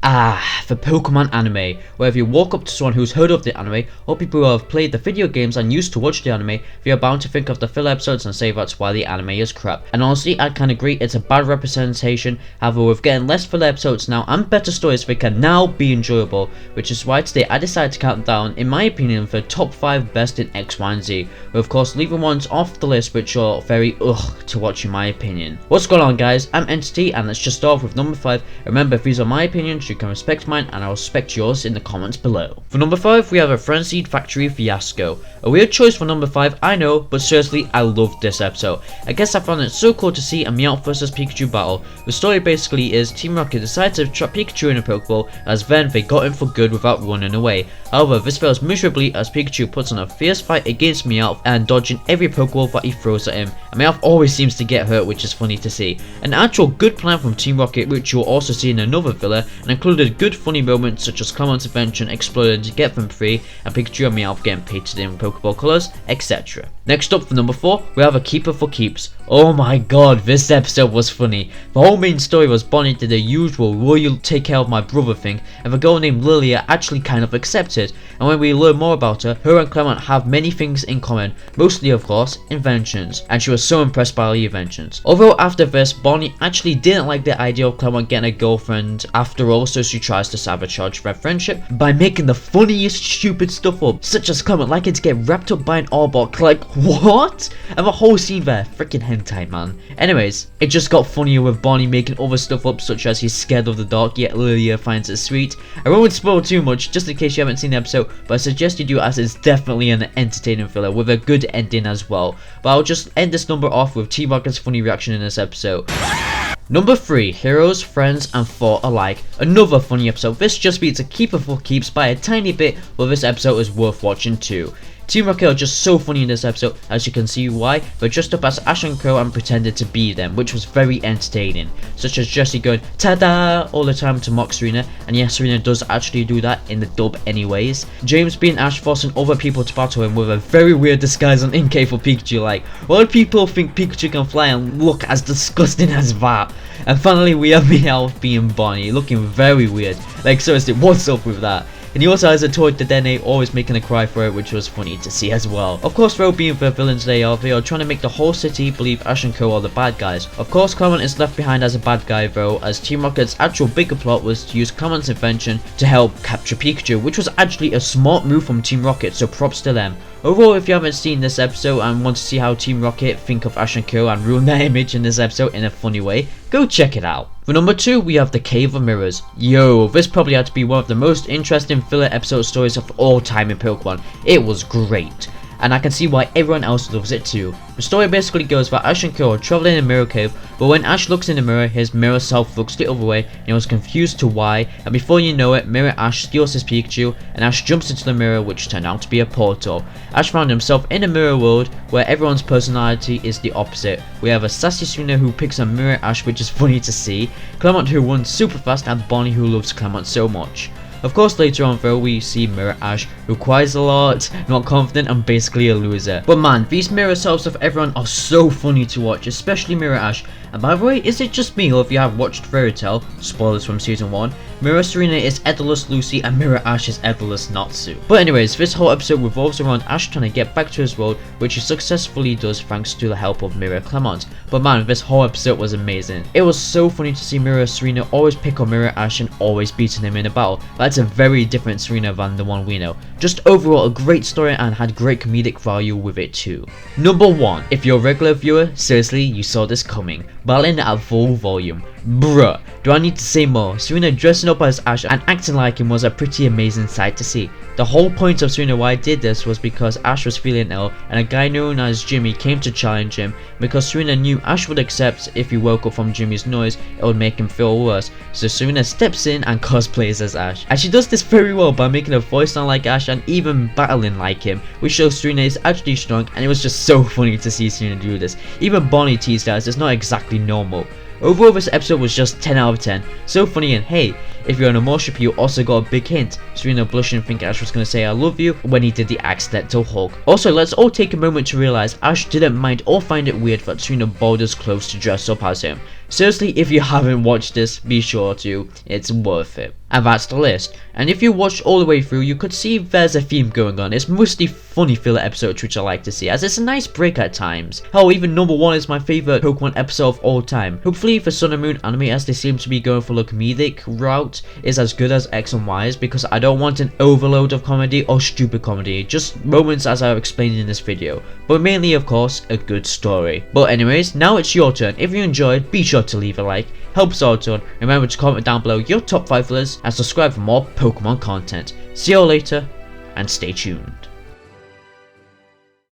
The Pokemon anime. Where if you walk up to someone who's heard of the anime, or people who have played the video games and used to watch the anime, you're bound to think of the filler episodes and say that's why the anime is crap. And honestly, I kinda agree, it's a bad representation. However, with getting less filler episodes now and better stories, they can now be enjoyable, which is why today I decided to count down, in my opinion, the top 5 best in XY&Z, with of course leaving ones off the list which are very to watch in my opinion. What's going on, guys? I'm Entity, and let's just start off with number 5. Remember, if these are my opinions, you can respect mine and I'll respect yours in the comments below. For number 5, we have a Frenzied Factory Fiasco. A weird choice for number 5, I know, but seriously, I loved this episode. I guess I found it so cool to see a Meowth vs Pikachu battle. The story basically is Team Rocket decides to trap Pikachu in a Pokeball, as then they got him for good without running away. However, this fails miserably as Pikachu puts on a fierce fight against Meowth and dodging every Pokeball that he throws at him, and Meowth always seems to get hurt, which is funny to see. An actual good plan from Team Rocket, which you'll also see in another filler, and included good funny moments such as Clement's invention exploding to get them free, and Pikachu and Meowth getting painted in Pokeball colours, etc. Next up, for number 4, we have a Keeper for Keeps. Oh my god, this episode was funny. The whole main story was Bonnie did the usual royal take care of my brother thing, and the girl named Lilia actually kind of accepted. And when we learn more about her, her and Clement have many things in common, mostly of course inventions, and she was so impressed by the inventions. Although after this, Bonnie actually didn't like the idea of Clement getting a girlfriend after all, so she tries to sabotage their friendship by making the funniest stupid stuff up, such as Clement liking to get wrapped up by an Arbok. Like, what? And the whole scene there, freaking hentai, man. Anyways, it just got funnier with Bonnie making other stuff up, such as he's scared of the dark, yet Lilia finds it sweet. I won't spoil too much, just in case you haven't seen the episode, but I suggest you do, as it's definitely an entertaining filler with a good ending as well. But I'll just end this number off with T-Rocket's funny reaction in this episode. Number 3, Heroes, Friends and Foe alike. Another funny episode. This just beats a Keeper for Keeps by a tiny bit, but this episode is worth watching too. Team Rocket are just so funny in this episode, as you can see why. They're dressed up as Ash and Crow and pretended to be them, which was very entertaining, such as Jessie going "ta-da" all the time to mock Serena, and yes, Serena does actually do that in the dub anyways. James being Ash forcing other people to battle him with a very weird disguise on Inkay for Pikachu, like, why do people think Pikachu can fly and look as disgusting as that? And finally we have Meowth being Bonnie, looking very weird, like seriously, what's up with that? And he also has a toy to Dene, always making a cry for it, which was funny to see as well. Of course, though, being the villains they are trying to make the whole city believe Ash and Co are the bad guys. Of course, Clement is left behind as a bad guy though, as Team Rocket's actual bigger plot was to use Clement's invention to help capture Pikachu, which was actually a smart move from Team Rocket, so props to them. Overall, if you haven't seen this episode and want to see how Team Rocket think of Ash and Co and ruin their image in this episode in a funny way, go check it out. For number 2, we have the Cave of Mirrors. Yo, this probably had to be one of the most interesting filler episode stories of all time in Pokemon. It was great, and I can see why everyone else loves it too. The story basically goes that Ash and Co are traveling in a mirror cave, but when Ash looks in the mirror, his mirror self looks the other way, and he was confused to why, and before you know it, Mirror Ash steals his Pikachu, and Ash jumps into the mirror, which turned out to be a portal. Ash found himself in a mirror world, where everyone's personality is the opposite. We have a sassy Serena who picks on Mirror Ash, which is funny to see, Clement who runs super fast, and Bonnie who loves Clement so much. Of course, later on though, we see Mirror Ash, who cries a lot, not confident and basically a loser. But man, these mirror selves of everyone are so funny to watch, especially Mirror Ash. And by the way, is it just me, or if you have watched Fairy Tail, spoilers from season 1, Mirror Serena is Etherless Lucy and Mirror Ash is Etherless Natsu. But anyways, this whole episode revolves around Ash trying to get back to his world, which he successfully does thanks to the help of Mirror Clement. But man, this whole episode was amazing. It was so funny to see Mirror Serena always pick on Mirror Ash and always beating him in a battle. That's a very different Serena than the one we know. Just overall a great story and had great comedic value with it too. Number 1, if you're a regular viewer, seriously, you saw this coming. Battling at full volume. Bruh, do I need to say more? Serena dressing up as Ash and acting like him was a pretty amazing sight to see. The whole point of Serena why I did this was because Ash was feeling ill and a guy known as Jimmy came to challenge him. Because Serena knew Ash would accept if he woke up from Jimmy's noise, it would make him feel worse. So Serena steps in and cosplays as Ash. And she does this very well by making her voice sound like Ash and even battling like him, which shows Serena is actually strong, and it was just so funny to see Serena do this. Even Bonnie teased her as it's not exactly normal. Overall, this episode was just 10 out of 10, so funny, and hey, If you're on a more ship, you also got a big hint. Serena blushing and thinking Ash was going to say I love you when he did the accidental hug. Also, let's all take a moment to realize Ash didn't mind or find it weird that Serena borrowed his clothes to dress up as him. Seriously, if you haven't watched this, be sure to, it's worth it. And that's the list. And if you watched all the way through, you could see there's a theme going on. It's mostly funny filler episodes which I like to see, as it's a nice break at times. Hell, even number 1 is my favourite Pokemon episode of all time. Hopefully the Sun and Moon anime, as they seem to be going for the comedic route, is as good as X and Y's, because I don't want an overload of comedy or stupid comedy, just moments as I've explained in this video. But mainly, of course, a good story. But anyways, now it's your turn. If you enjoyed, be sure to leave a like, helps out a ton. Remember to comment down below your top 5 fillers and subscribe for more Pokemon content. See you all later, and stay tuned.